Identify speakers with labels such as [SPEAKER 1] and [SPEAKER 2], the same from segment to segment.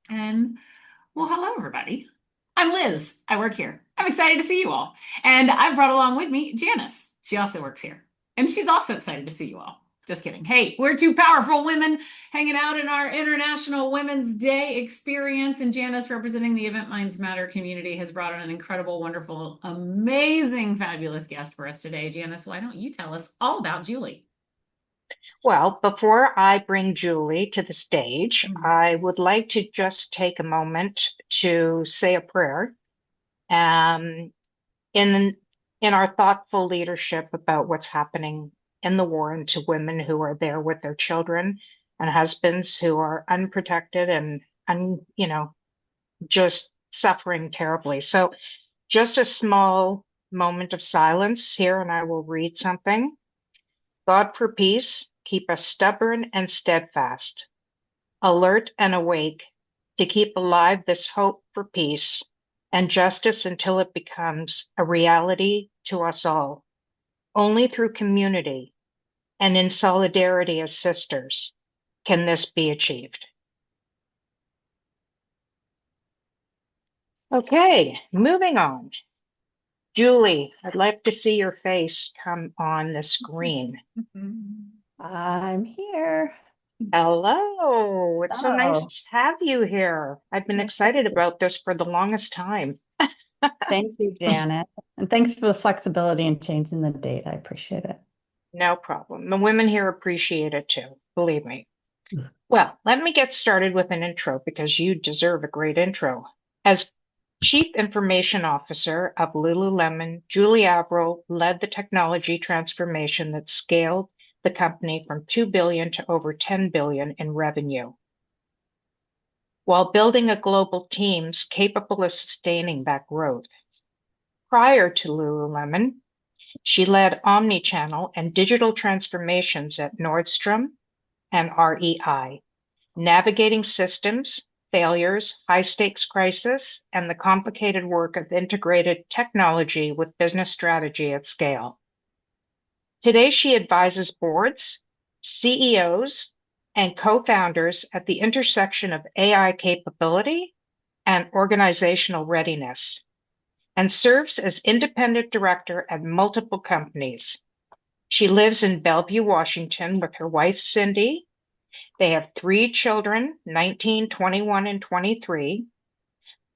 [SPEAKER 1] And well, hello, everybody. I'm Liz. I work here. I'm excited to see you all. And I've brought along with me Janice. She also works here. And she's also excited to see you all. Just kidding. Hey, we're two powerful women hanging out in our International Women's Day experience. And Janice, representing the Event Minds Matter community, has brought on an incredible, wonderful, amazing, fabulous guest for us today. Janice, why don't you tell us all about Julie?
[SPEAKER 2] Well, before I bring Julie to the stage, I would like to just take a moment to say a prayer um, in in our thoughtful leadership about what's happening in the war and to women who are there with their children and husbands who are unprotected and just suffering terribly. So just a small moment of silence here, and I will read something. God for peace, keep us stubborn and steadfast, alert and awake to keep alive this hope for peace and justice until it becomes a reality to us all. Only through community and in solidarity as sisters can this be achieved. Okay, moving on. Julie, I'd like to see your face come on the screen.
[SPEAKER 3] I'm here.
[SPEAKER 2] Hello, it's so nice
[SPEAKER 3] Oh,
[SPEAKER 2] to have you here. I've been excited about this for the longest time.
[SPEAKER 3] thank you, Janet. And thanks for the flexibility in changing the date. I appreciate it.
[SPEAKER 2] No problem. The women here appreciate it too, believe me. Well, let me get started with an intro because you deserve a great intro. As Chief Information Officer of Lululemon, Julie Averill led the technology transformation that scaled the company from 2 billion to over 10 billion in revenue, while building a global teams capable of sustaining that growth. Prior to Lululemon, she led omnichannel and digital transformations at Nordstrom and REI, navigating systems, failures, high-stakes crisis, and the complicated work of integrated technology with business strategy at scale. Today, she advises boards, CEOs, and co-founders at the intersection of AI capability and organizational readiness, and serves as independent director at multiple companies. She lives in Bellevue, Washington with her wife, Cindy. They have 3 children, 19, 21, and 23.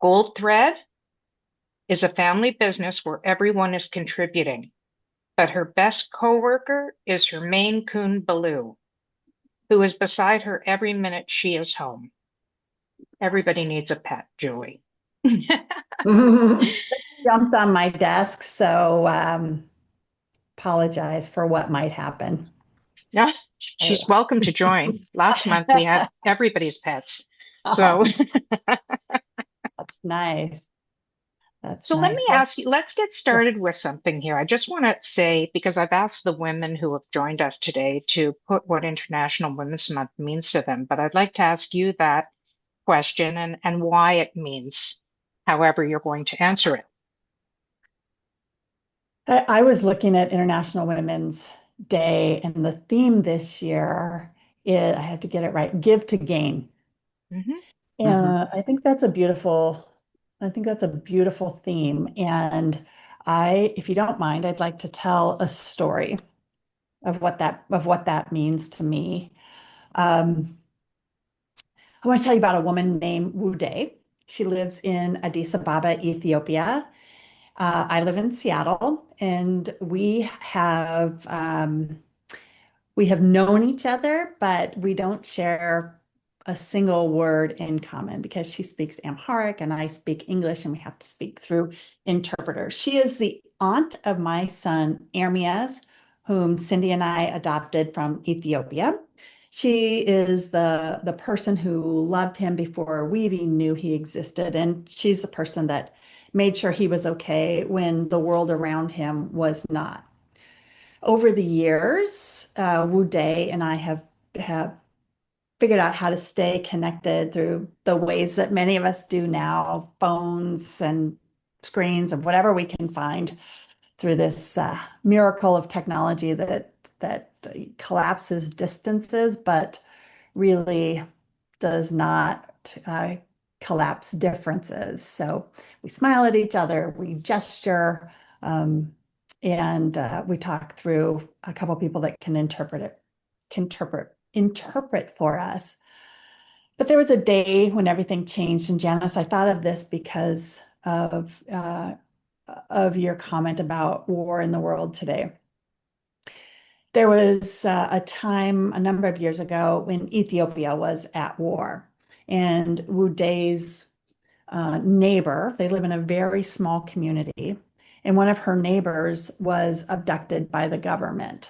[SPEAKER 2] Gold Thread is a family business where everyone is contributing, but her best coworker is her Maine Coon Baloo, who is beside her every minute she is home. Everybody needs a pet, Julie.
[SPEAKER 3] Jumped on my desk, so apologize for what might happen.
[SPEAKER 2] Yeah,
[SPEAKER 3] Oh.
[SPEAKER 2] she's welcome to join. Last month we had everybody's pets. So,
[SPEAKER 3] Oh, that's nice. That's
[SPEAKER 2] so let
[SPEAKER 3] nice.
[SPEAKER 2] me
[SPEAKER 3] Well,
[SPEAKER 2] ask you, let's get started with something here. I just want to say, because I've asked the women who have joined us today to put what International Women's Month means to them, but I'd like to ask you that question and why it means, however you're going to answer it.
[SPEAKER 3] I was looking at International Women's Day, and the theme this year is, I have to get it right, give to gain.
[SPEAKER 2] Mhm.
[SPEAKER 3] And I think that's a beautiful theme. And if you don't mind, I'd like to tell a story of what that means to me. Um, I want to tell you about a woman named Wu Day. She lives in Addis Ababa, Ethiopia. I live in Seattle, and we have known each other, but we don't share a single word in common because she speaks Amharic and I speak English, and we have to speak through interpreters. She is the aunt of my son, Ermias, whom Cindy and I adopted from Ethiopia. She is the person who loved him before we even knew he existed, and she's the person that made sure he was okay when the world around him was not. Over the years, Wu Day and I have figured out how to stay connected through the ways that many of us do now, phones and screens and whatever we can find through this miracle of technology that collapses distances, but really does not collapse differences. So we smile at each other, we gesture, and we talk through a couple people that can interpret for us. But there was a day when everything changed. And Janice, I thought of this because of your comment about war in the world today. There was a time a number of years ago when Ethiopia was at war, and Wude's neighbor, they live in a very small community, and one of her neighbors was abducted by the government.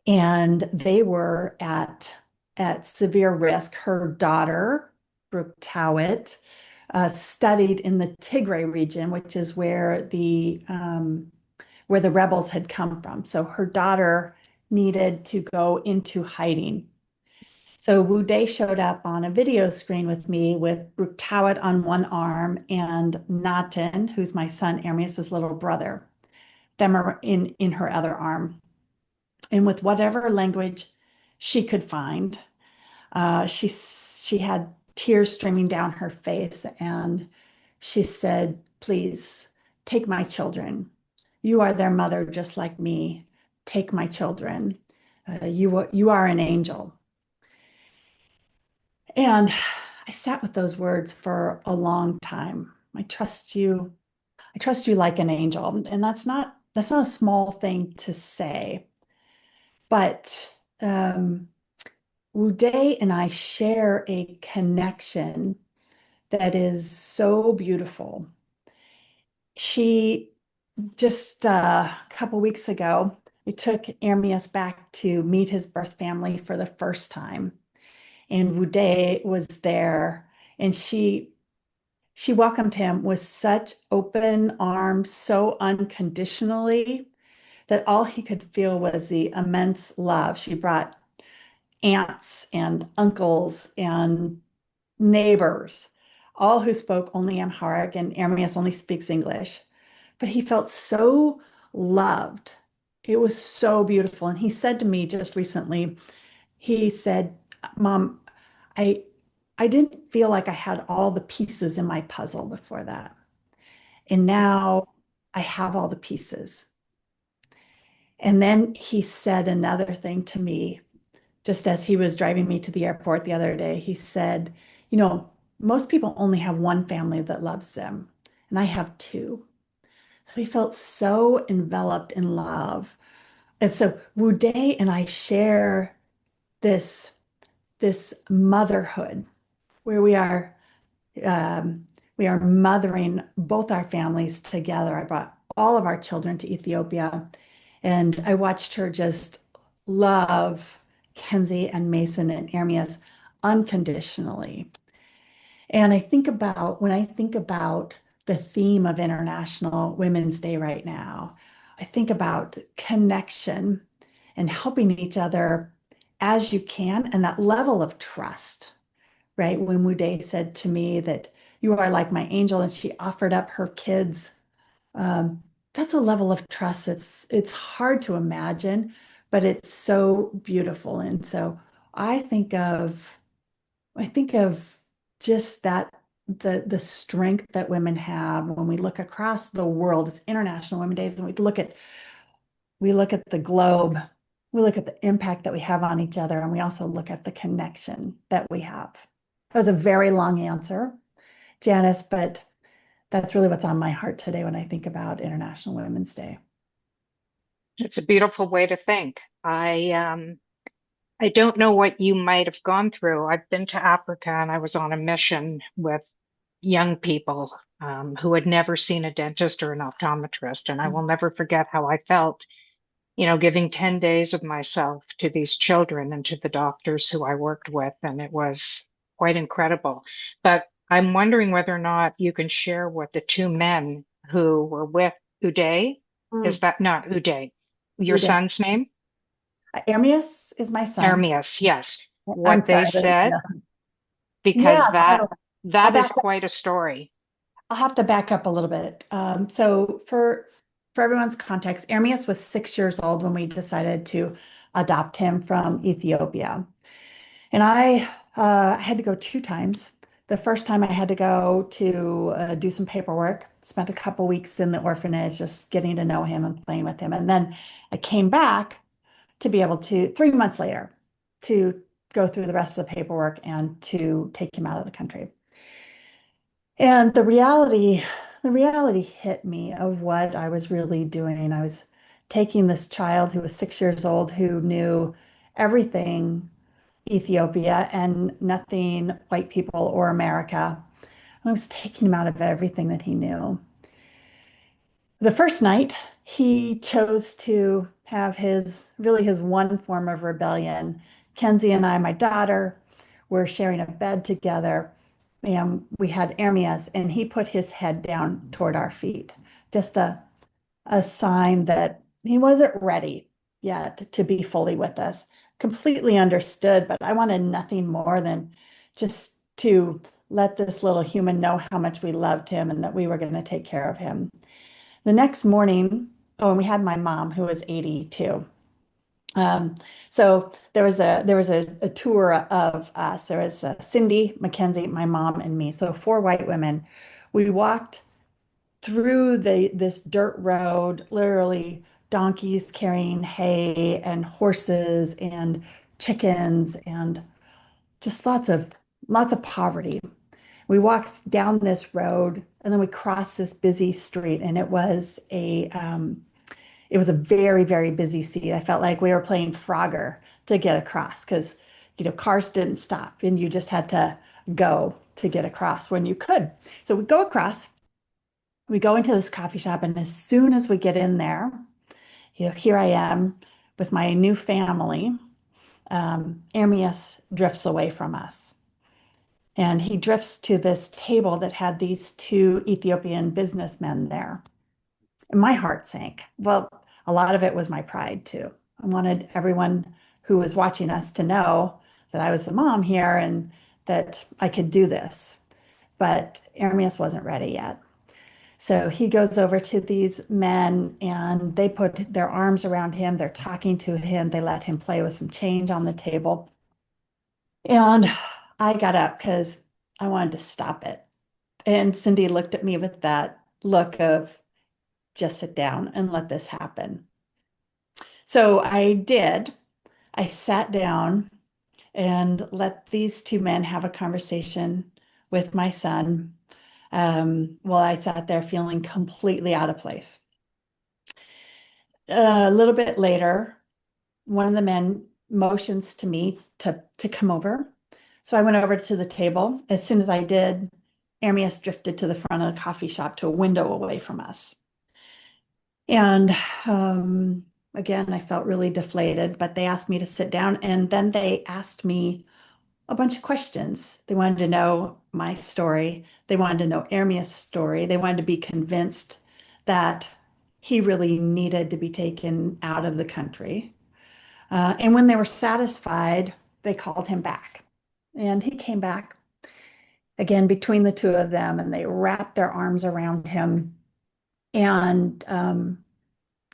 [SPEAKER 3] And they were at severe risk. Her daughter, Brooke Towett, studied in the Tigray region, which is where the rebels had come from. So her daughter needed to go into hiding. So Wude showed up on a video screen with me with Brooke Towett on one arm and Natan, who's my son Ermias's little brother, them are in her other arm. And with whatever language she could find, she had tears streaming down her face, and she said, "Please take my children. You are their mother just like me. Take my children. You are an angel." And I sat with those words for a long time. I trust you. I trust you like an angel. And that's not a small thing to say. But Wude and I share a connection that is so beautiful. She just a couple weeks ago, we took Ermias back to meet his birth family for the first time. And Wude was there, and she welcomed him with such open arms, so unconditionally, that all he could feel was the immense love. She brought aunts and uncles and neighbors, all who spoke only Amharic, and Ermias only speaks English. But he felt so loved. It was so beautiful. And he said to me just recently, he said, "Mom, I didn't feel like I had all the pieces in my puzzle before that. And now I have all the pieces." And then he said another thing to me, just as he was driving me to the airport the other day. He said, most people only have one family that loves them, and I have two. So he felt so enveloped in love. And so Wude and I share this motherhood where we are mothering both our families together. I brought all of our children to Ethiopia, and I watched her just love Kenzie and Mason and Ermias unconditionally. And when I think about the theme of International Women's Day right now, I think about connection and helping each other as you can, and that level of trust, right? When Wude said to me that you are like my angel, and she offered up her kids, that's a level of trust. It's hard to imagine, but it's so beautiful. And so I think of just that the strength that women have when we look across the world. It's International Women's Days, and we look at the globe, we look at the impact that we have on each other, and we also look at the connection that we have. That was a very long answer, Janice, but that's really what's on my heart today when I think about International Women's Day.
[SPEAKER 2] It's a beautiful way to think. I don't know what you might have gone through. I've been to Africa, and I was on a mission with young people who had never seen a dentist or an optometrist. And I will never forget how I felt, giving 10 days of myself to these children and to the doctors who I worked with. And it was quite incredible. But I'm wondering whether or not you can share what the two men who were with Uday, is that not Uday, your
[SPEAKER 3] Uday.
[SPEAKER 2] son's name?
[SPEAKER 3] Ermias is my son.
[SPEAKER 2] Ermias, yes.
[SPEAKER 3] I'm
[SPEAKER 2] What they
[SPEAKER 3] sorry,
[SPEAKER 2] said,
[SPEAKER 3] yeah.
[SPEAKER 2] because
[SPEAKER 3] Yeah,
[SPEAKER 2] that is
[SPEAKER 3] back up.
[SPEAKER 2] quite a story.
[SPEAKER 3] I'll have to back up a little bit. So for everyone's context, Ermias was 6 years old when we decided to adopt him from Ethiopia. And I had to go 2 times The first time I had to go to do some paperwork, spent a couple weeks in the orphanage just getting to know him and playing with him. And then I came back to be able to, 3 months later, to go through the rest of the paperwork and to take him out of the country. And the reality hit me of what I was really doing. I was taking this child who was 6 years old, who knew everything Ethiopia and nothing white people or America. I was taking him out of everything that he knew. The first night, he chose to have his one form of rebellion. Kenzie and I, my daughter, were sharing a bed together, and we had Ermias, and he put his head down toward our feet. Just a sign that he wasn't ready yet to be fully with us. Completely understood, but I wanted nothing more than just to let this little human know how much we loved him and that we were going to take care of him. The next morning, oh, and we had my mom who was 82. So there was a tour of us. There was Cindy, Mackenzie, my mom, and me. So four white women. We walked through this dirt road, literally donkeys carrying hay and horses and chickens and just lots of poverty. We walked down this road and then we crossed this busy street, and it was a very, very busy street. I felt like we were playing Frogger to get across because, cars didn't stop and you just had to go to get across when you could. So we go across, we go into this coffee shop, and as soon as we get in there, here I am with my new family. Ermias drifts away from us. And he drifts to this table that had these two Ethiopian businessmen there. And my heart sank. Well, a lot of it was my pride too. I wanted everyone who was watching us to know that I was the mom here and that I could do this. But Ermias wasn't ready yet. So he goes over to these men and they put their arms around him. They're talking to him. They let him play with some change on the table. And I got up because I wanted to stop it. And Cindy looked at me with that look of just sit down and let this happen. So I did. I sat down and let these two men have a conversation with my son while I sat there feeling completely out of place. A little bit later, one of the men motions to me to come over. So I went over to the table. As soon as I did, Ermias drifted to the front of the coffee shop to a window away from us. And again, I felt really deflated, but they asked me to sit down, and then they asked me a bunch of questions. They wanted to know my story. They wanted to know Ermias' story. They wanted to be convinced that he really needed to be taken out of the country. And when they were satisfied, they called him back. And he came back again between the two of them, and they wrapped their arms around him. And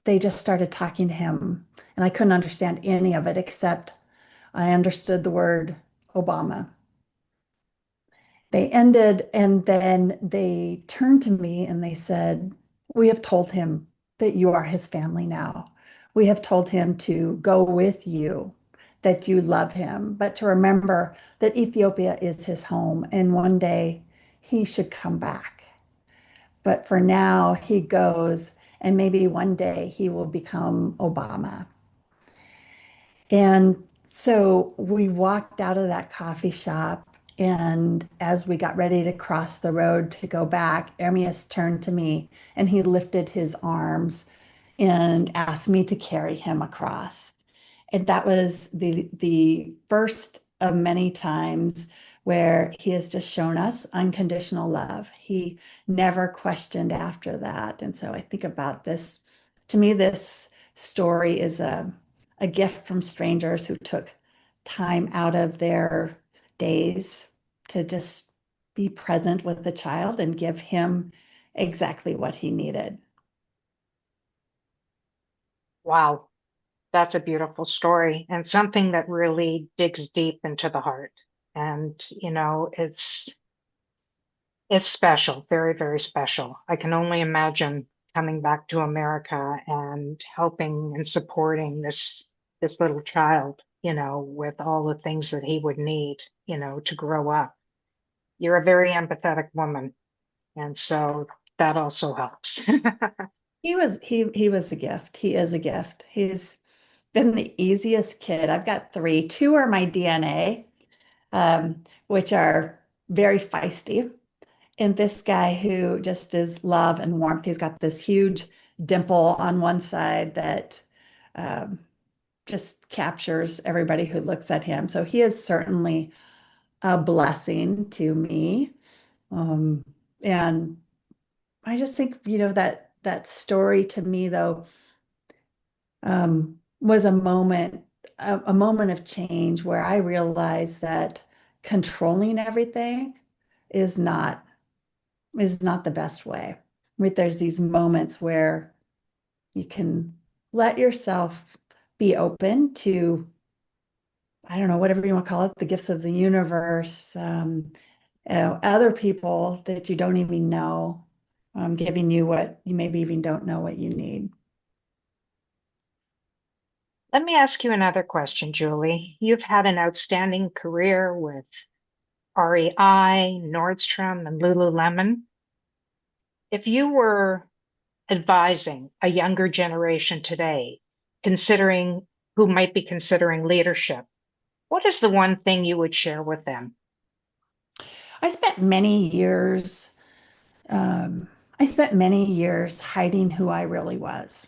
[SPEAKER 3] they just started talking to him. And I couldn't understand any of it except I understood the word Obama. They ended, and then they turned to me and they said, "We have told him that you are his family now. We have told him to go with you, that you love him, but to remember that Ethiopia is his home and one day he should come back. But for now, he goes, and maybe one day he will become Obama." And so we walked out of that coffee shop. And as we got ready to cross the road to go back, Ermias turned to me and he lifted his arms and asked me to carry him across. And that was the first of many times where he has just shown us unconditional love. He never questioned after that. And so I think about this. To me, this story is a gift from strangers who took time out of their days to just be present with the child and give him exactly what he needed.
[SPEAKER 2] Wow, that's a beautiful story and something that really digs deep into the heart. And, it's It's special, very, very special. I can only imagine coming back to America and helping and supporting this little child, with all the things that he would need, to grow up. You're a very empathetic woman, and so that also helps.
[SPEAKER 3] He was a gift. He is a gift. He's been the easiest kid. I've got three. Two are my DNA, which are very feisty. And this guy who just is love and warmth. He's got this huge dimple on one side that um, just captures everybody who looks at him. So he is certainly a blessing to me. Um, and I just think, that story to me though, was a moment of change where I realized that controlling everything is not is not the best way. Right? There's these moments where you can let yourself be open to, I don't know, whatever you want to call it, the gifts of the universe, other people that you don't even know, giving you what you maybe even don't know what you need.
[SPEAKER 2] Let me ask you another question, Julie. You've had an outstanding career with REI, Nordstrom, and Lululemon. If you were advising a younger generation today, considering who might be considering leadership, what is the one thing you would share with them?
[SPEAKER 3] I spent many years Um, I spent many years hiding who I really was.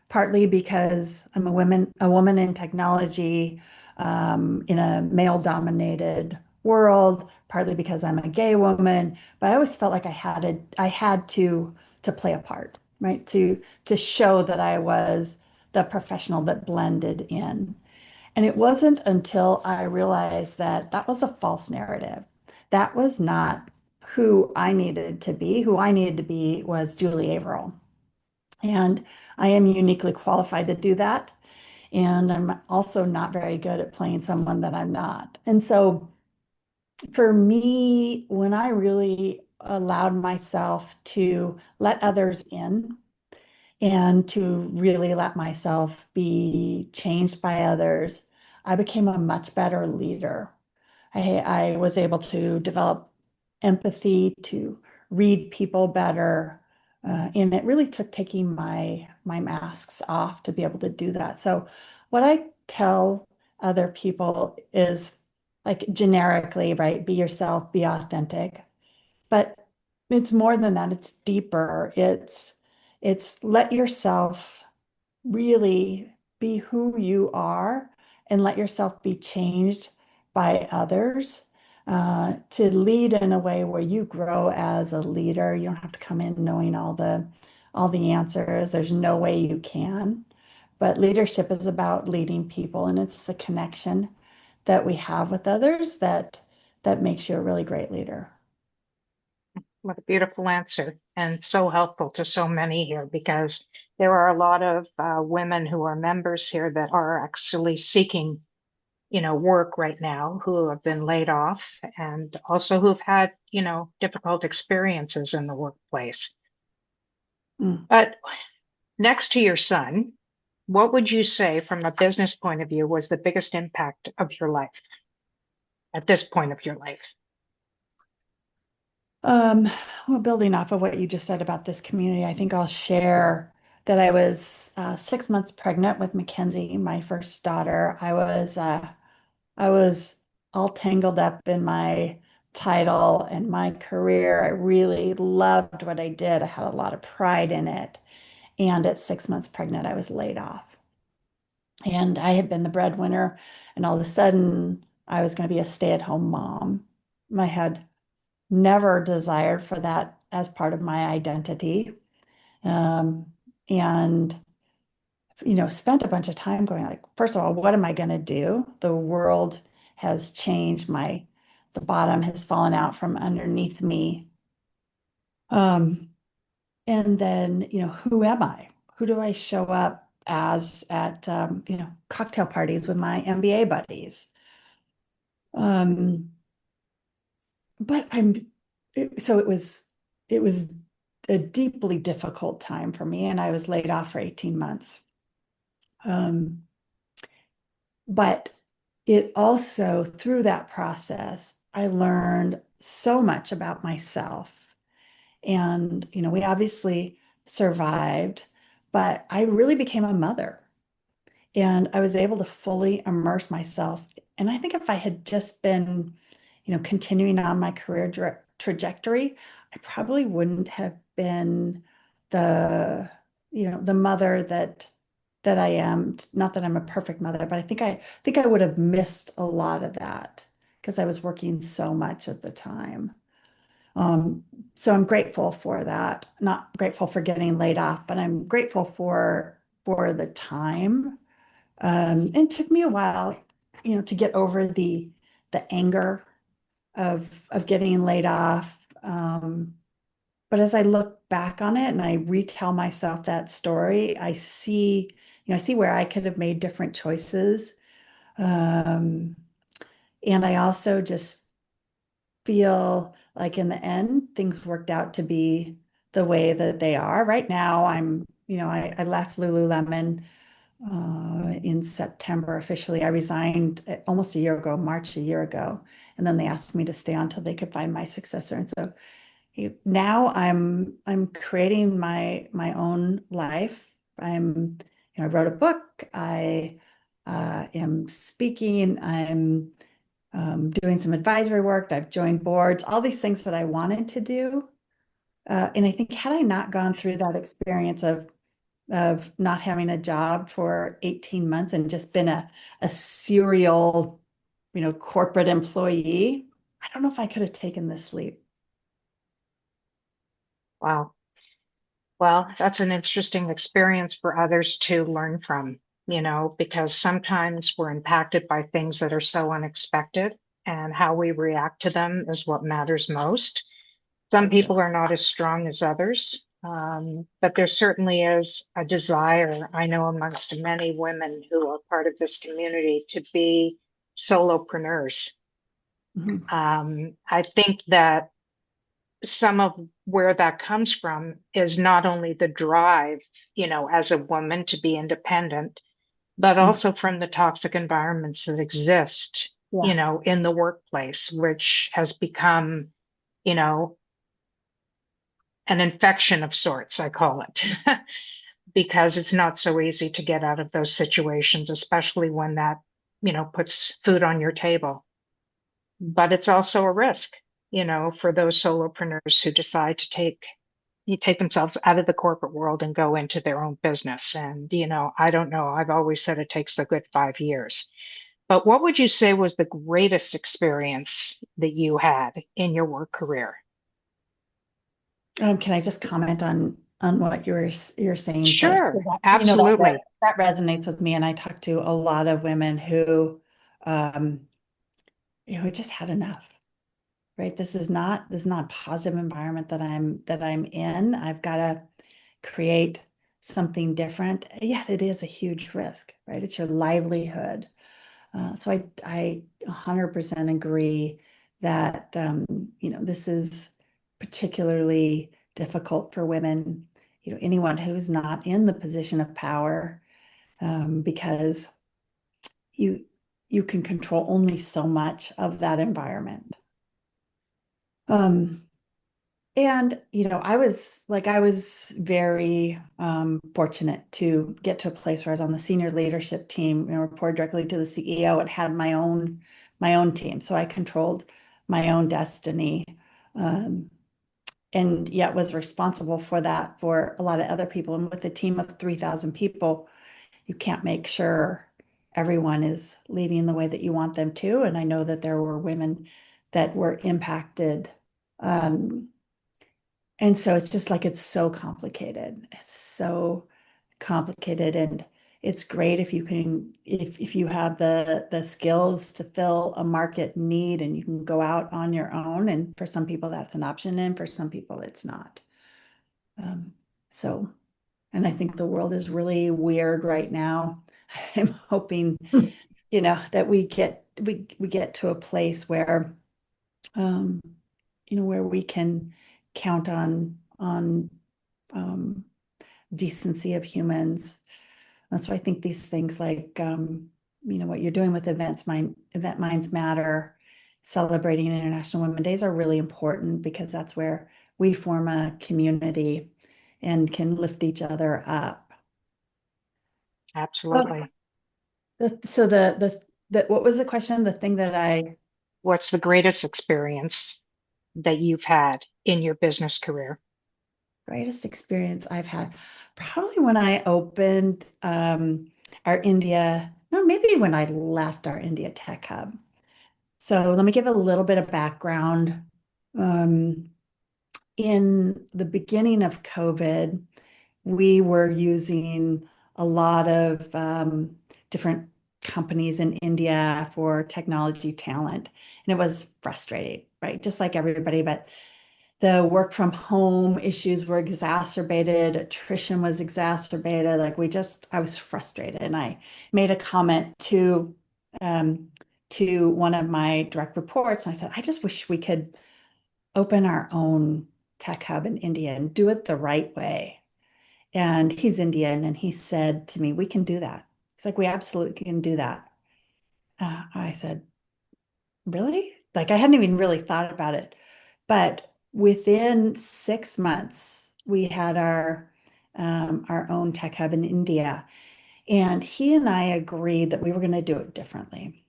[SPEAKER 3] Partly because I'm a woman in technology, in a male-dominated world, partly because I'm a gay woman, but I always felt like I had to play a part, right? To show that I was the professional that blended in. And it wasn't until I realized that that was a false narrative. That was not who I needed to be. Who I needed to be was Julie Averill. And I am uniquely qualified to do that. And I'm also not very good at playing someone that I'm not. And so for me, when I really allowed myself to let others in and to really let myself be changed by others, I became a much better leader. I was able to develop empathy, to read people better, and it really took taking my masks off to be able to do that. So, what I tell other people is like generically, right? Be yourself, be authentic. But it's more than that. It's deeper. It's let yourself really be who you are and let yourself be changed by others, to lead in a way where you grow as a leader. You don't have to come in knowing all the answers. There's no way you can. But leadership is about leading people, and it's the connection that we have with others that makes you a really great leader.
[SPEAKER 2] What a beautiful answer, and so helpful to so many here because there are a lot of women who are members here that are actually seeking, work right now who have been laid off and also who've had, difficult experiences in the workplace.
[SPEAKER 3] Mm.
[SPEAKER 2] But next to your son, what would you say from a business point of view was the biggest impact of your life at this point of your life?
[SPEAKER 3] Um, well, building off of what you just said about this community, I think I'll share that I was 6 months pregnant with Mackenzie, my first daughter. I was all tangled up in my title and my career. I really loved what I did. I had a lot of pride in it. And at 6 months pregnant, I was laid off. And I had been the breadwinner, and all of a sudden, I was going to be a stay-at-home mom. I had never desired for that as part of my identity. Um, and spent a bunch of time going like, first of all, what am I going to do? The world has changed. The bottom has fallen out from underneath me. Um, and then, who am I? Who do I show up as at, cocktail parties with my MBA buddies? Um, but so it was a deeply difficult time for me, and I was laid off for 18 months. But it also, through that process, I learned so much about myself. And, we obviously survived, but I really became a mother. And I was able to fully immerse myself. And I think if I had just been, continuing on my career trajectory, I probably wouldn't have been the, the mother that I am. Not that I'm a perfect mother, but I think I would have missed a lot of that because I was working so much at the time. Um, so I'm grateful for that. Not grateful for getting laid off, but I'm grateful for the time. And it took me a while, to get over the anger of getting laid off. But as I look back on it and I retell myself that story, I see where I could have made different choices. Um, and I also just feel like in the end, things worked out to be the way that they are. Right now, I left Lululemon in September officially. I resigned almost a year ago, March a year ago, and then they asked me to stay on until they could find my successor. And so now I'm creating my own life. I wrote a book. I am speaking. I'm doing some advisory work. I've joined boards, all these things that I wanted to do. And I think had I not gone through that experience of not having a job for 18 months and just been a serial, corporate employee, I don't know if I could have taken this leap.
[SPEAKER 2] Wow. Well, that's an interesting experience for others to learn from, because sometimes we're impacted by things that are so unexpected, and how we react to them is what matters most. Some
[SPEAKER 3] So true.
[SPEAKER 2] people are not as strong as others, but there certainly is a desire, I know, amongst many women who are part of this community to be solopreneurs.
[SPEAKER 3] Mhm.
[SPEAKER 2] I think that some of where that comes from is not only the drive, as a woman to be independent, but
[SPEAKER 3] Mhm.
[SPEAKER 2] also from the toxic environments that exist,
[SPEAKER 3] Yeah.
[SPEAKER 2] in the workplace, which has become, you know, an infection of sorts, I call it, because it's not so easy to get out of those situations, especially when that, puts food on your table. But it's also a risk, for those solopreneurs who decide to take themselves out of the corporate world and go into their own business. And, I don't know, I've always said it takes a good 5 years. But what would you say was the greatest experience that you had in your work career?
[SPEAKER 3] Can I just comment on what you're saying first?
[SPEAKER 2] Sure,
[SPEAKER 3] Because
[SPEAKER 2] absolutely.
[SPEAKER 3] that resonates with me, and I talk to a lot of women um, who just had enough. Right? This is not a positive environment that I'm in. I've got to create something different. Yet it is a huge risk, right? It's your livelihood. So I 100% agree that this is particularly difficult for women, anyone who's not in the position of power, because you you can control only so much of that environment. Um, And, I was very fortunate to get to a place where I was on the senior leadership team, reported directly to the CEO and had my own team. So I controlled my own destiny, um, and yet was responsible for that for a lot of other people. And with a team of 3,000 people, you can't make sure everyone is leading the way that you want them to. And I know that there were women that were impacted. Um, and so it's just like it's so complicated. It's so complicated, and it's great if you have the skills to fill a market need and you can go out on your own. And for some people that's an option, and for some people it's not. Um, so, and I think the world is really weird right now. I'm hoping, that we get to a place where um, where we can count on decency of humans. That's why I think these things like what you're doing with Event Minds Matter, celebrating International Women's Days are really important because that's where we form a community and can lift each other up.
[SPEAKER 2] Absolutely.
[SPEAKER 3] So what was the question? The thing that
[SPEAKER 2] What's the greatest experience that you've had in your business career?
[SPEAKER 3] greatest experience I've had, probably when I opened our India, no, maybe when I left our India Tech Hub. So let me give a little bit of background. Um, in the beginning of COVID, we were using a lot of different companies in India for technology talent. And it was frustrating, right? Just like everybody, but the work from home issues were exacerbated, attrition was exacerbated. I was frustrated. And I made a comment um, to one of my direct reports. And I said, I just wish we could open our own tech hub in India and do it the right way. And he's Indian, and he said to me, we can do that. He's like, we absolutely can do that. I said, really? Like, I hadn't even really thought about it. But within 6 months, we had our own tech hub in India. And he and I agreed that we were going to do it differently.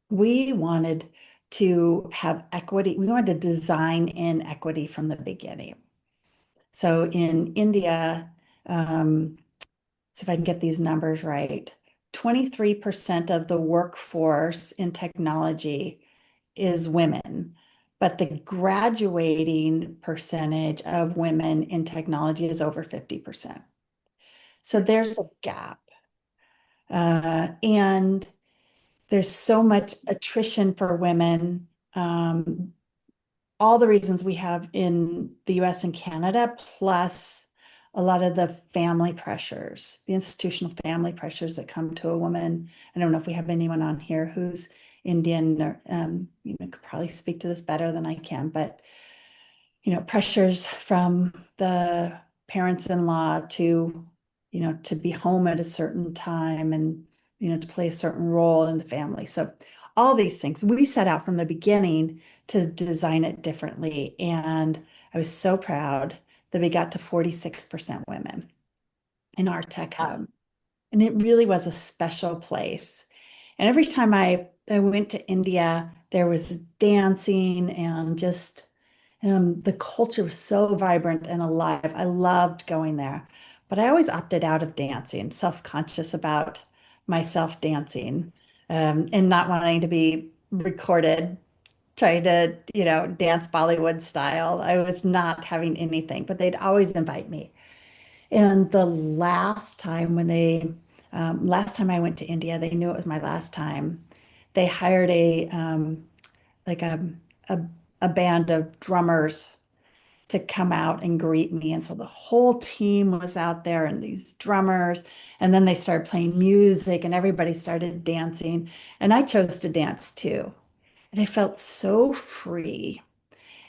[SPEAKER 3] We wanted to have equity. We wanted to design in equity from the beginning. So in India, see if I can get these numbers right, 23% of the workforce in technology is women, but the graduating percentage of women in technology is over 50%. So there's a gap. And there's so much attrition for women. All the reasons we have in the US and Canada, plus a lot of the family pressures, the institutional family pressures that come to a woman. I don't know if we have anyone on here who's Indian or could probably speak to this better than I can, but pressures from the parents-in-law to be home at a certain time and to play a certain role in the family. So all these things, we set out from the beginning to design it differently. And I was so proud that we got to 46% women in our tech hub. And it really was a special place. And every time I went to India, there was dancing and just the culture was so vibrant and alive. I loved going there, but I always opted out of dancing, self-conscious about myself dancing, and not wanting to be recorded, trying to, dance Bollywood style. I was not having anything, but they'd always invite me. And the last time I went to India, they knew it was my last time. They hired like a, a band of drummers to come out and greet me. And so the whole team was out there and these drummers, and then they started playing music and everybody started dancing. And I chose to dance too. And I felt so free.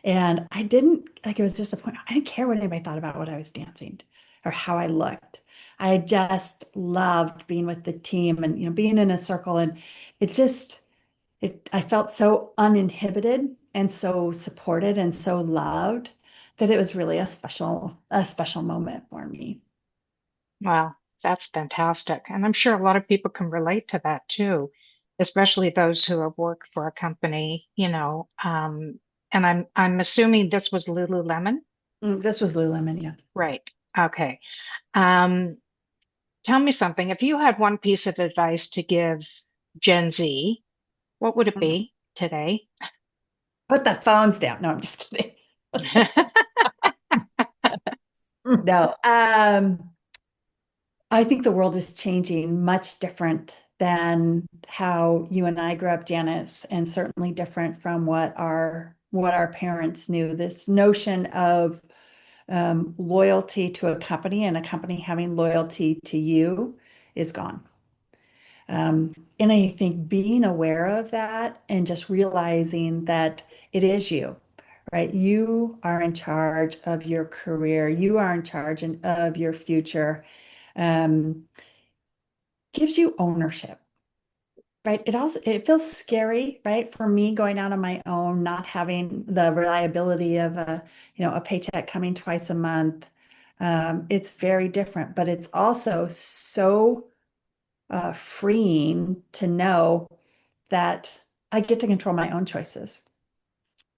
[SPEAKER 3] And I didn't like it was just a point. I didn't care what anybody thought about what I was dancing or how I looked. I just loved being with the team and being in a circle. And it just I felt so uninhibited and so supported and so loved that it was really a special moment for me.
[SPEAKER 2] Wow, that's fantastic. And I'm sure a lot of people can relate to that too, especially those who have worked for a company, and I'm assuming this was Lululemon,
[SPEAKER 3] This was Lululemon, yeah.
[SPEAKER 2] right? Okay. Um, Tell me something. If you had one piece of advice to give Gen Z, what would it be today?
[SPEAKER 3] Put the phones down. No, I'm just kidding. No. I think the world is changing much different than how you and I grew up, Janice, and certainly different from what our parents knew. This notion of loyalty to a company and a company having loyalty to you is gone. And I think being aware of that and just realizing that it is you, right? You are in charge of your career. You are in charge of your future. Um, gives you ownership, right? It feels scary, right? For me going out on my own, not having the reliability of a paycheck coming twice a month. It's very different, but it's also so freeing to know that I get to control my own choices.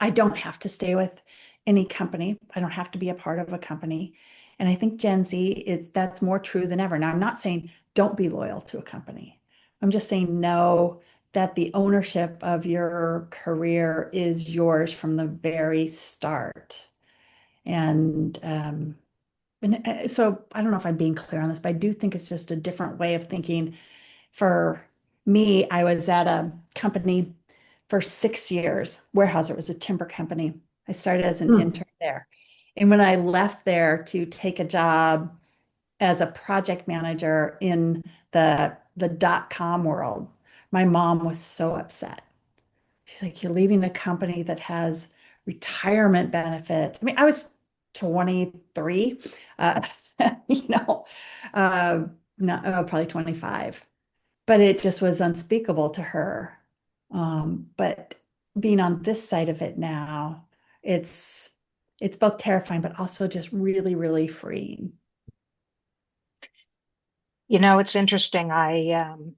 [SPEAKER 3] I don't have to stay with any company. I don't have to be a part of a company. And I think Gen Z that's more true than ever. Now, I'm not saying don't be loyal to a company. I'm just saying know that the ownership of your career is yours from the very start. And so I don't know if I'm being clear on this, but I do think it's just a different way of thinking. For me, I was at a company for 6 years. Weyerhaeuser was a timber company. I started as an intern there. And when I left there to take a job as a project manager in the dot-com world, my mom was so upset. She's like, you're leaving a company that has retirement benefits. I mean, I was 23, uh, you know, uh, not, probably 25, but it just was unspeakable to her. But being on this side of it now, it's it's both terrifying, but also just really, really freeing.
[SPEAKER 2] It's interesting. I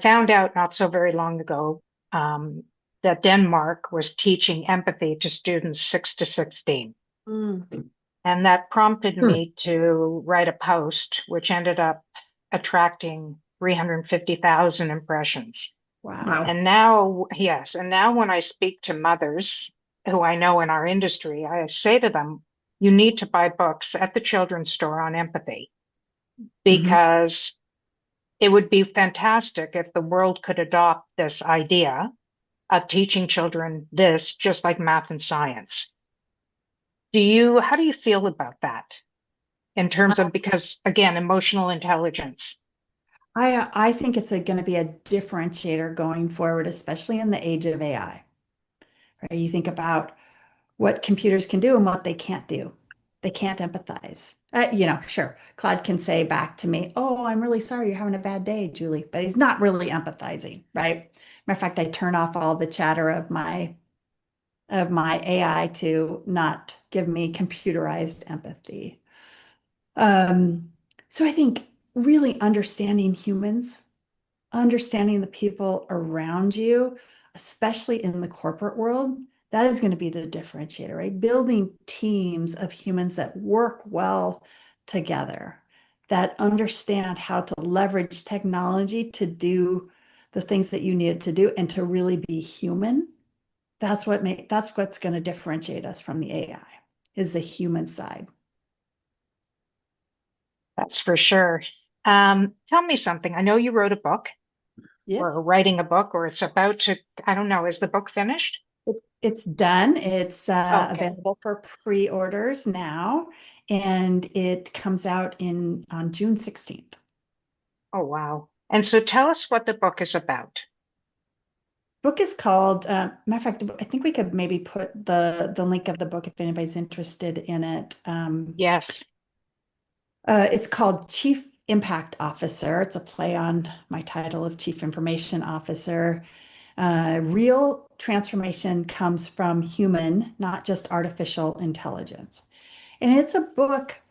[SPEAKER 2] found out not so very long ago that Denmark was teaching empathy to students 6 to 16.
[SPEAKER 3] Mm.
[SPEAKER 2] And that prompted
[SPEAKER 1] Hmm.
[SPEAKER 2] me to write a post, which ended up attracting 350,000 impressions.
[SPEAKER 3] Wow.
[SPEAKER 1] Wow.
[SPEAKER 2] And now, yes, and now when I speak to mothers who I know in our industry, I say to them, you need to buy books at the children's store on empathy
[SPEAKER 1] Mhm.
[SPEAKER 2] because it would be fantastic if the world could adopt this idea of teaching children this, just like math and science. How do you feel about that in terms of, because again, emotional intelligence?
[SPEAKER 3] I think it's going to be a differentiator going forward, especially in the age of AI. Right? You think about what computers can do and what they can't do. They can't empathize. Sure, Claude can say back to me, "Oh, I'm really sorry you're having a bad day, Julie," but he's not really empathizing, right? Matter of fact, I turn off all the chatter of my AI to not give me computerized empathy. Um, so I think really understanding humans, understanding the people around you, especially in the corporate world, that is going to be the differentiator, right? Building teams of humans that work well together, that understand how to leverage technology to do the things that you need it to do and to really be human. That's what's going to differentiate us from the AI is the human side.
[SPEAKER 2] That's for sure. Tell me something. I know you wrote a book or are
[SPEAKER 3] Yes.
[SPEAKER 2] writing a book or it's about to, I don't know, is the book finished?
[SPEAKER 3] It's done. It's
[SPEAKER 2] Okay.
[SPEAKER 3] available for pre-orders now, and it comes out in on June 16th.
[SPEAKER 2] Oh, wow. And so tell us what the book is about.
[SPEAKER 3] Book is called, matter of fact, I think we could maybe put the link of the book if anybody's interested in it.
[SPEAKER 2] Yes.
[SPEAKER 3] It's called Chief Impact Officer. It's a play on my title of Chief Information Officer. Real transformation comes from human, not just artificial intelligence. And it's a book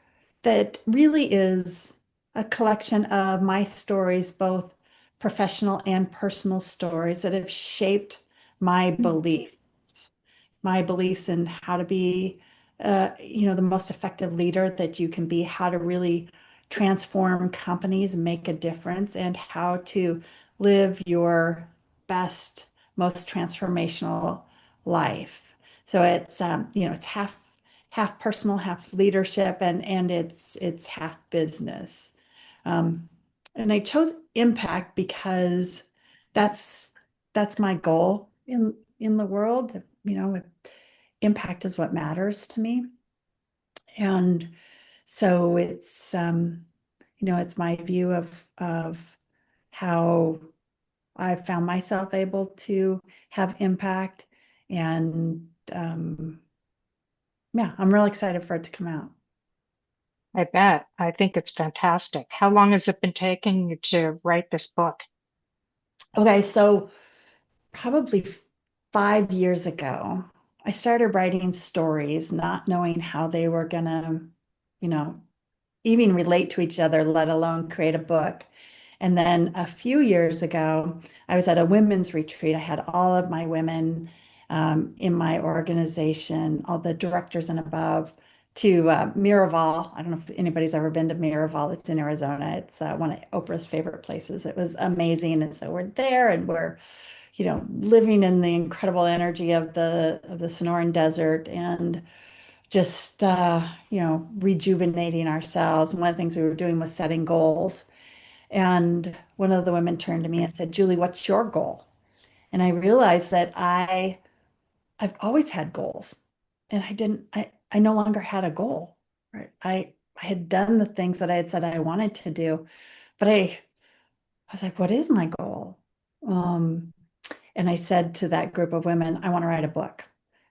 [SPEAKER 3] that really is a collection of my stories, both professional and personal stories that have shaped my beliefs in how to be, the most effective leader that you can be, how to really transform companies and make a difference, and how to live your best, most transformational life. So it's half personal, half leadership, and it's half business. Um, and I chose impact because that's that's my goal in the world. Impact is what matters to me. And so it's my view of how I found myself able to have impact. And yeah, I'm really excited for it to come out.
[SPEAKER 2] I bet. I think it's fantastic. How long has it been taking you to write this book?
[SPEAKER 3] Okay, so probably 5 years ago, I started writing stories, not knowing how they were gonna, you know, even relate to each other, let alone create a book. And then a few years ago, I was at a women's retreat. I had all of my women in my organization, all the directors and above, to Miraval. I don't know if anybody's ever been to Miraval. It's in Arizona. It's one of Oprah's favorite places. It was amazing. And so we're there and we're, living in the incredible energy of the Sonoran Desert and just rejuvenating ourselves. And one of the things we were doing was setting goals. And one of the women turned to me and said, Julie, what's your goal? And I realized that I've always had goals. And I no longer had a goal. Right. I had done the things that I had said I wanted to do, but I was like, what is my goal? Um, and I said to that group of women, I want to write a book.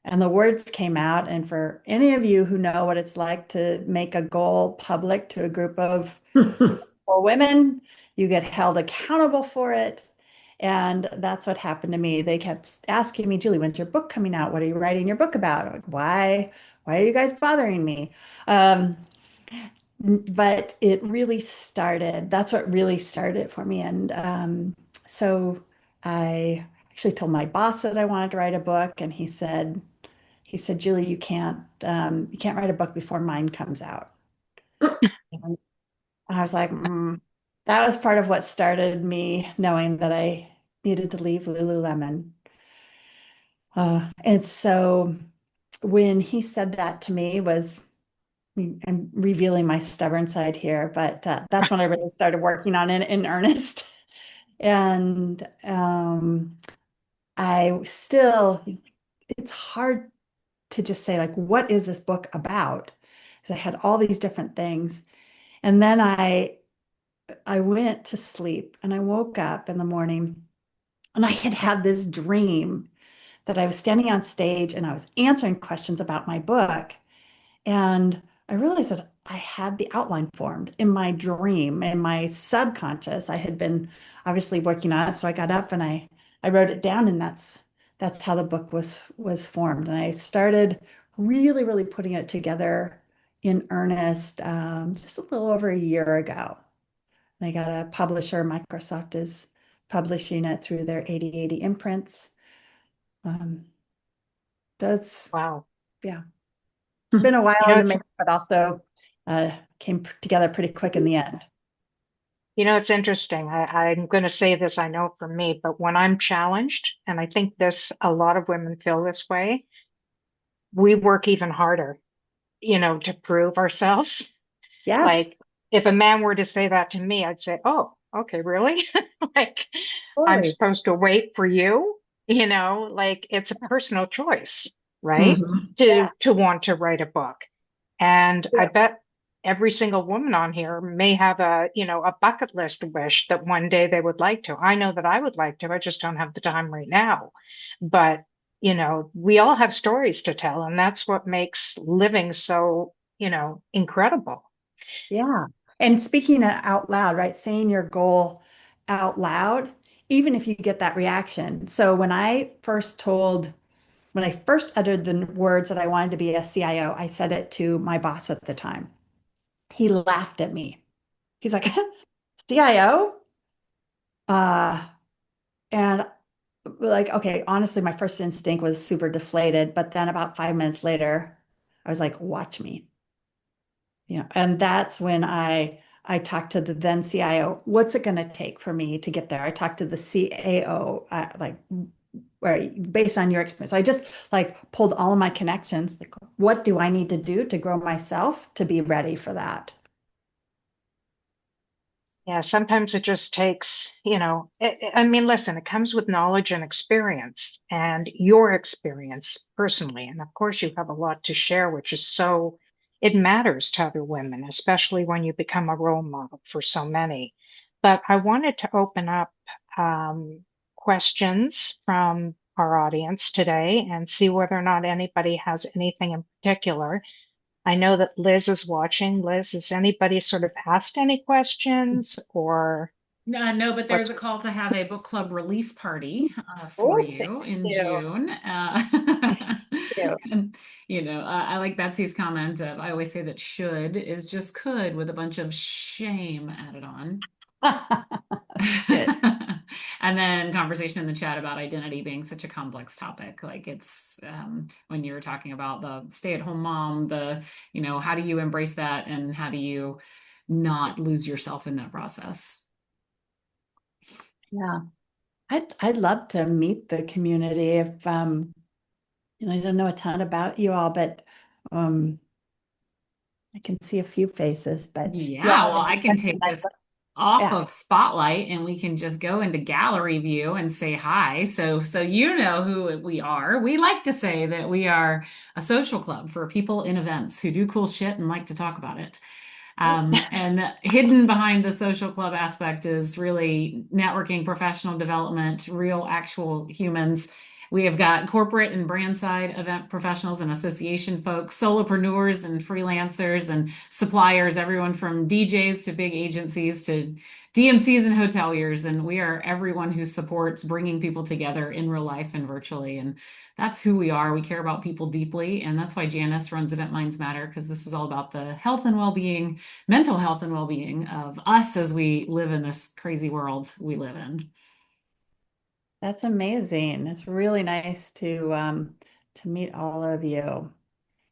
[SPEAKER 3] And the words came out. And for any of you who know what it's like to make a goal public to a group of women, you get held accountable for it. And that's what happened to me. They kept asking me, Julie, when's your book coming out? What are you writing your book about? I'm like, why are you guys bothering me? But it really started, that's what really started for me. And so I actually told my boss that I wanted to write a book, and he said, Julie, you can't write a book before mine comes out. And I was like, that was part of what started me knowing that I needed to leave Lululemon. And so when he said that to me I'm revealing my stubborn side here, but that's when I really started working on it in earnest. And I still, it's hard to just say, like, what is this book about? Because I had all these different things. And then I went to sleep and I woke up in the morning and I had had this dream that I was standing on stage and I was answering questions about my book. And I realized that I had the outline formed in my dream, in my subconscious. I had been obviously working on it. So I got up and I wrote it down, and that's how the book was formed. And I started really, really putting it together in earnest just a little over a year ago. And I got a publisher. Microsoft is publishing it through their 8080 imprints. Um, that's,
[SPEAKER 2] Wow.
[SPEAKER 3] yeah. It's been a while
[SPEAKER 2] You know,
[SPEAKER 3] in the
[SPEAKER 2] it's
[SPEAKER 3] mix, but also came together pretty quick in the end.
[SPEAKER 2] it's interesting. I'm going to say this, I know for me, but when I'm challenged, and I think a lot of women feel this way, we work even harder, to prove ourselves.
[SPEAKER 3] Yes,
[SPEAKER 2] Like if a man were to say that to me, I'd say, "Oh, okay, really?" Like I'm
[SPEAKER 3] totally.
[SPEAKER 2] supposed to wait for you, like it's a personal choice, right?
[SPEAKER 3] Mhm. Yeah.
[SPEAKER 2] To want to write a book. And I
[SPEAKER 3] Yeah.
[SPEAKER 2] bet every single woman on here may have a bucket list wish that one day they would like to. I know that I would like to, I just don't have the time right now. But, we all have stories to tell, and that's what makes living so, incredible.
[SPEAKER 3] Yeah. And speaking out loud, right? Saying your goal out loud, even if you get that reaction. So when I first uttered the words that I wanted to be a CIO, I said it to my boss at the time. He laughed at me. He's like, CIO? And like, okay, honestly, my first instinct was super deflated, but then about 5 minutes later, I was like, watch me. And that's when I talked to the then CIO. What's it going to take for me to get there? I talked to the CAO, like, where based on your experience. So I just like pulled all of my connections. Like, what do I need to do to grow myself to be ready for that?
[SPEAKER 2] Yeah, sometimes it just takes, I mean, listen, it comes with knowledge and experience and your experience personally. And of course, you have a lot to share, which is it matters to other women, especially when you become a role model for so many. But I wanted to open up questions from our audience today and see whether or not anybody has anything in particular. I know that Liz is watching. Liz, has anybody sort of asked any questions or
[SPEAKER 1] No, but there's
[SPEAKER 2] what's,
[SPEAKER 1] a call to have a book club release party for
[SPEAKER 3] Oh, thank
[SPEAKER 1] you in
[SPEAKER 3] you.
[SPEAKER 1] June.
[SPEAKER 3] Thank
[SPEAKER 1] And, I like Betsy's comment of I always say that should is just could with a bunch of shame added on.
[SPEAKER 3] Good.
[SPEAKER 1] And then conversation in the chat about identity being such a complex topic. Like it's when you were talking about the stay-at-home mom, how do you embrace that and how do you not lose yourself in that process?
[SPEAKER 3] Yeah. I'd love to meet the community if I don't know a ton about you all, but um I can see a few faces, but if you all
[SPEAKER 1] Yeah,
[SPEAKER 3] have
[SPEAKER 1] well,
[SPEAKER 3] any
[SPEAKER 1] I can
[SPEAKER 3] questions,
[SPEAKER 1] take this off
[SPEAKER 3] yeah.
[SPEAKER 1] of Spotlight and we can just go into gallery view and say hi. So you know who we are. We like to say that we are a social club for people in events who do cool shit and like to talk about it. And hidden behind the social club aspect is really networking, professional development, real actual humans. We have got corporate and brand side event professionals and association folks, solopreneurs and freelancers and suppliers, everyone from DJs to big agencies to DMCs and hoteliers. And we are everyone who supports bringing people together in real life and virtually. And that's who we are. We care about people deeply. And that's why Janice runs Event Minds Matter, because this is all about the health and well-being, mental health and well-being of us as we live in this crazy world we live in.
[SPEAKER 3] That's amazing. It's really nice to meet all of you.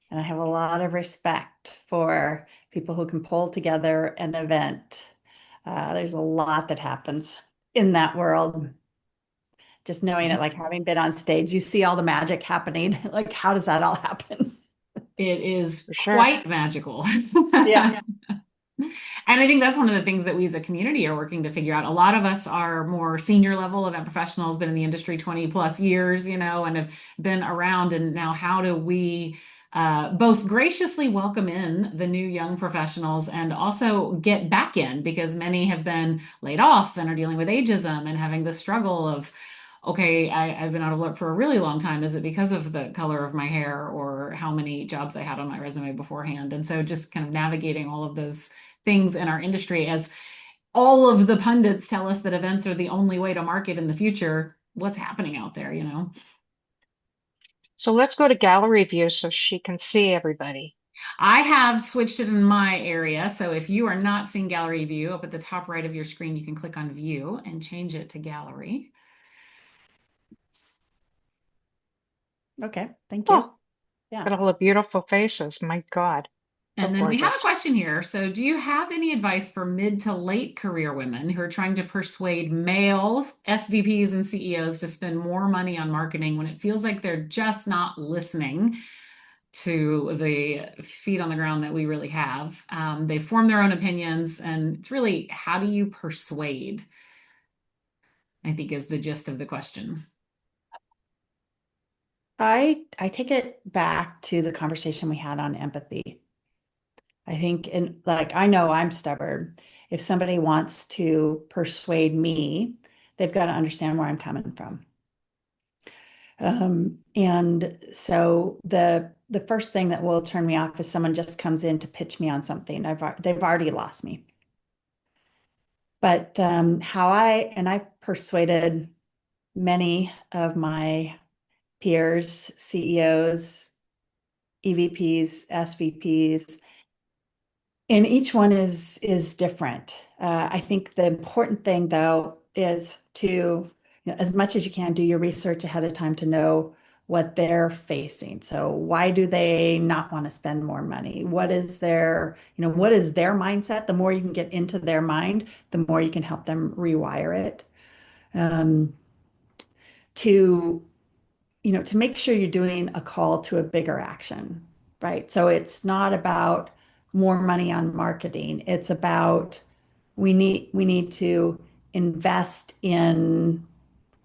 [SPEAKER 3] And I have a lot of respect for people who can pull together an event. There's a lot that happens in that world. Just knowing it, like having been on stage, you see all the magic happening. Like, how does that all happen?
[SPEAKER 1] It is
[SPEAKER 2] for sure.
[SPEAKER 1] quite magical.
[SPEAKER 3] Yeah.
[SPEAKER 1] And I think that's one of the things that we as a community are working to figure out. A lot of us are more senior level event professionals, been in the industry 20 plus years, and have been around. And now, how do we both graciously welcome in the new young professionals and also get back in because many have been laid off and are dealing with ageism and having the struggle of, okay, I've been out of work for a really long time. Is it because of the color of my hair or how many jobs I had on my resume beforehand? And so just kind of navigating all of those things in our industry as all of the pundits tell us that events are the only way to market in the future. What's happening out there?
[SPEAKER 2] So let's go to gallery view so she can see everybody.
[SPEAKER 1] I have switched it in my area. So if you are not seeing gallery view up at the top right of your screen, you can click on view and change it to gallery.
[SPEAKER 3] Okay. Thank you.
[SPEAKER 2] Oh,
[SPEAKER 3] Yeah.
[SPEAKER 2] got all the beautiful faces. My God. So
[SPEAKER 1] And then we have a
[SPEAKER 2] gorgeous.
[SPEAKER 1] question here. So, do you have any advice for mid to late career women who are trying to persuade males, SVPs, and CEOs to spend more money on marketing when it feels like they're just not listening to the feet on the ground that we really have? They form their own opinions, and it's really how do you persuade? I think is the gist of the question.
[SPEAKER 3] I take it back to the conversation we had on empathy. I think, and like, I know I'm stubborn. If somebody wants to persuade me, they've got to understand where I'm coming from. And so the first thing that will turn me off is someone just comes in to pitch me on something. They've already lost me. But I've persuaded many of my peers, CEOs, EVPs, SVPs, and each one is different. I think the important thing though is to, as much as you can, do your research ahead of time to know what they're facing. So why do they not want to spend more money? What is their mindset? The more you can get into their mind, the more you can help them rewire it. Um, to to make sure you're doing a call to a bigger action, right? So it's not about more money on marketing. It's about we need to invest in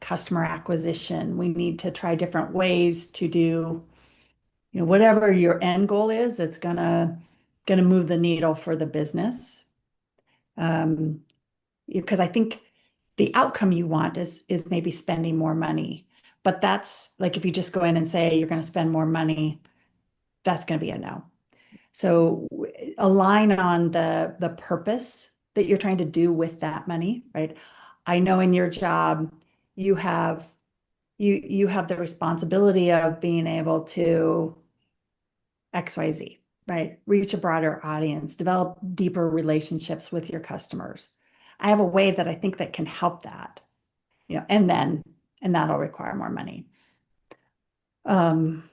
[SPEAKER 3] customer acquisition. We need to try different ways to do, whatever your end goal is, it's gonna move the needle for the business. Because I think the outcome you want is maybe spending more money, But that's like if you just go in and say you're going to spend more money, that's going to be a no. So align on the purpose that you're trying to do with that money, right? I know in your job you have you have the responsibility of being able to XYZ, right? Reach a broader audience, develop deeper relationships with your customers. I have a way that I think that can help that, and that'll require more money. Um,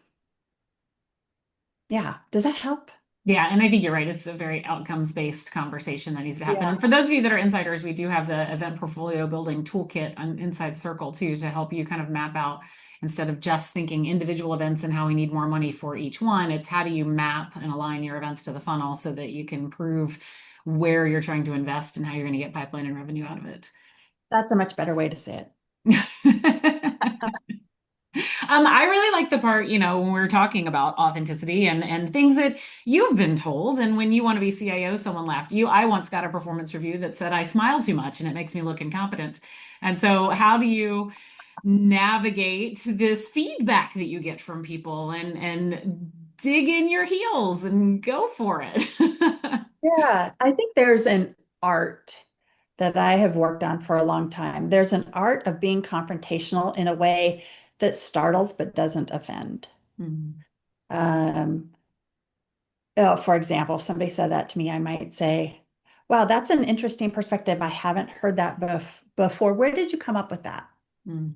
[SPEAKER 3] yeah, does that help?
[SPEAKER 1] Yeah, and I think you're right. It's a very outcomes-based conversation that needs to happen.
[SPEAKER 3] Yeah.
[SPEAKER 1] And for those of you that are insiders, we do have the event portfolio building toolkit on Inside Circle too to help you kind of map out instead of just thinking individual events and how we need more money for each one. It's how do you map and align your events to the funnel so that you can prove where you're trying to invest and how you're going to get pipeline and revenue out of it.
[SPEAKER 3] That's a much better way to say it.
[SPEAKER 1] I really like the part, when we're talking about authenticity and things that you've been told. And when you want to be CIO, someone laughed. I once got a performance review that said I smile too much and it makes me look incompetent. And so how do you navigate this feedback that you get from people and dig in your heels and go for it?
[SPEAKER 3] Yeah, I think there's an art that I have worked on for a long time. There's an art of being confrontational in a way that startles but doesn't offend.
[SPEAKER 1] Mhm.
[SPEAKER 3] Um, for example, if somebody said that to me, I might say, wow, that's an interesting perspective. I haven't heard that before. Where did you come up with that?
[SPEAKER 1] Mhm.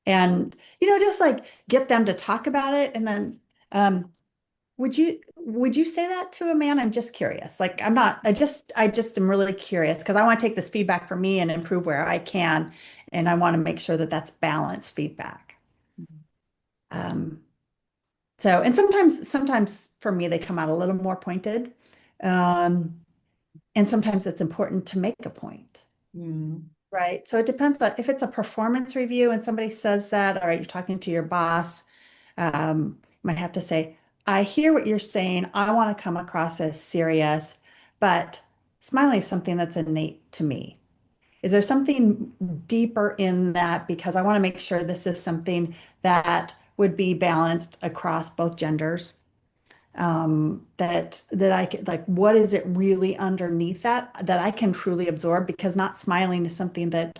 [SPEAKER 3] And, just like get them to talk about it. And then, would you say that to a man? I'm just curious. Like I'm not, I just am really curious because I want to take this feedback from me and improve where I can. And I want to make sure that that's balanced feedback. Um, and sometimes for me, they come out a little more pointed. Um, and sometimes it's important to make a point,
[SPEAKER 1] Mhm.
[SPEAKER 3] right? So it depends on if it's a performance review and somebody says that, all right, you're talking to your boss, you might have to say, I hear what you're saying. I want to come across as serious, but smiling is something that's innate to me. Is there something deeper in that? Because I want to make sure this is something that would be balanced across both genders. That I could like, what is it really underneath that I can truly absorb? Because not smiling is something that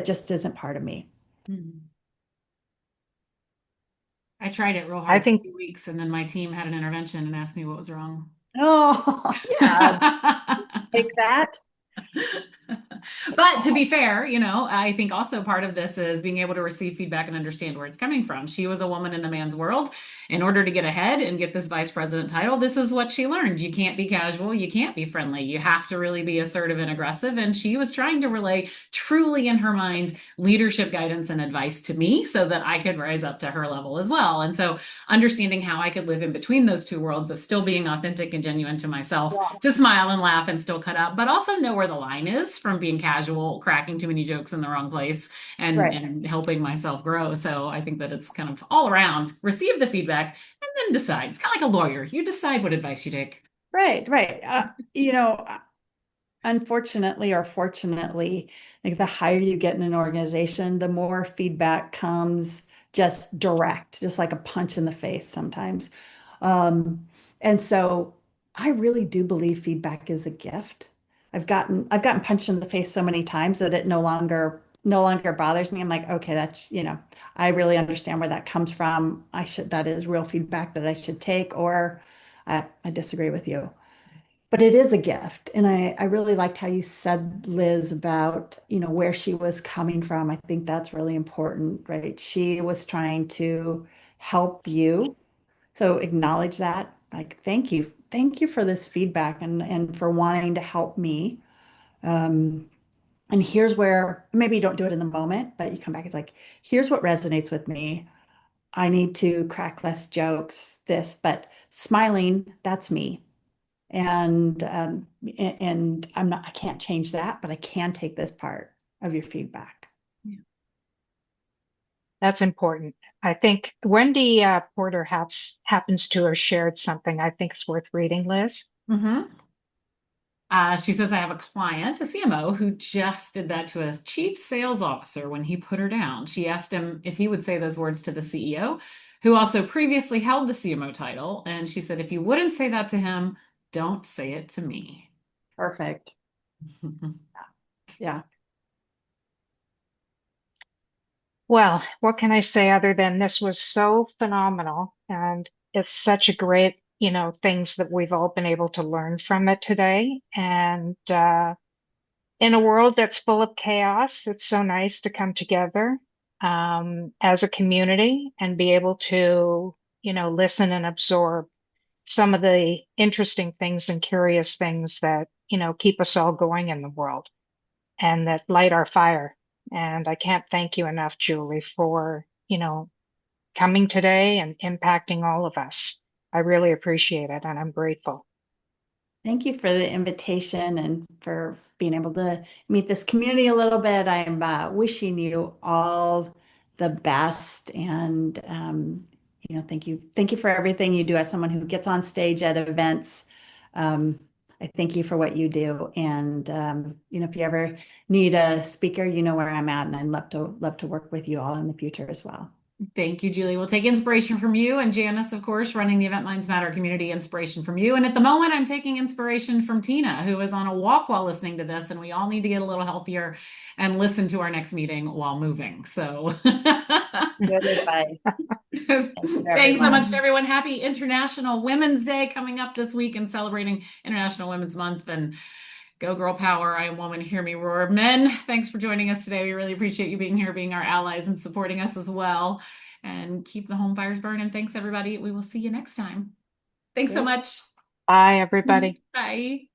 [SPEAKER 3] just isn't part of me.
[SPEAKER 1] Mhm. I tried it real
[SPEAKER 2] I
[SPEAKER 1] hard for
[SPEAKER 2] think
[SPEAKER 1] 2 weeks and then my team had an intervention and asked me what was wrong.
[SPEAKER 3] Oh, yeah, take that.
[SPEAKER 1] But to be fair, I think also part of this is being able to receive feedback and understand where it's coming from. She was a woman in a man's world. In order to get ahead and get this vice president title, this is what she learned. You can't be casual. You can't be friendly. You have to really be assertive and aggressive. And she was trying to relay truly in her mind leadership guidance and advice to me so that I could rise up to her level as well. And so understanding how I could live in between those two worlds of still being authentic and genuine to myself,
[SPEAKER 3] Yeah.
[SPEAKER 1] to smile and laugh and still cut up, but also know where the line is from being casual, cracking too many jokes in the wrong place,
[SPEAKER 3] Right.
[SPEAKER 1] and helping myself grow. So I think that it's kind of all around receive the feedback and then decide. It's kind of like a lawyer. You decide what advice you take.
[SPEAKER 3] Right, right. Unfortunately or fortunately, like the higher you get in an organization, the more feedback comes just direct, just like a punch in the face sometimes. Um, and so I really do believe feedback is a gift. I've gotten punched in the face so many times that it no longer bothers me. I'm like, okay, I really understand where that comes from. That is real feedback that I should take, or I disagree with you. But it is a gift. And I really liked how you said, Liz, about, where she was coming from. I think that's really important, right? She was trying to help you. So acknowledge that. Like, thank you. Thank you for this feedback and for wanting to help me. Um, and here's where maybe you don't do it in the moment, but you come back, it's like, here's what resonates with me. I need to crack less jokes, but smiling, that's me. And I can't change that, but I can take this part of your feedback.
[SPEAKER 2] that's important. I think Wendy Porter happens to have shared something I think is worth reading, Liz.
[SPEAKER 1] Mm-hmm. She says, I have a client, a CMO, who just did that to a chief sales officer when he put her down. She asked him if he would say those words to the CEO, who also previously held the CMO title. And she said, if you wouldn't say that to him, don't say it to me.
[SPEAKER 3] Perfect. Yeah.
[SPEAKER 2] Well, what can I say other than this was so phenomenal, and it's such a great, things that we've all been able to learn from it today. And in a world that's full of chaos, it's so nice to come together as a community and be able to, listen and absorb some of the interesting things and curious things that, keep us all going in the world and that light our fire. And I can't thank you enough, Julie, for, coming today and impacting all of us. I really appreciate it, and I'm grateful.
[SPEAKER 3] Thank you for the invitation and for being able to meet this community a little bit. I'm wishing you all the best, and thank you for everything you do as someone who gets on stage at events. I thank you for what you do, and if you ever need a speaker, you know where I'm at, and I'd love to work with you all in the future as well.
[SPEAKER 1] Thank you, Julie. We'll take inspiration from you and Janice, of course, running the Event Minds Matter community, inspiration from you. And at the moment, I'm taking inspiration from Tina, who is on a walk while listening to this. And we all need to get a little healthier and listen to our next meeting while moving. So
[SPEAKER 3] Good advice.
[SPEAKER 1] thanks so much to everyone. Happy International Women's Day coming up this week and celebrating International Women's Month. And go girl power. I am woman. Hear me roar. Men, thanks for joining us today. We really appreciate you being here, being our allies and supporting us as well. And keep the home fires burning. Thanks, everybody. We will see you next time. Thanks so much.
[SPEAKER 2] Bye, everybody.
[SPEAKER 1] Bye.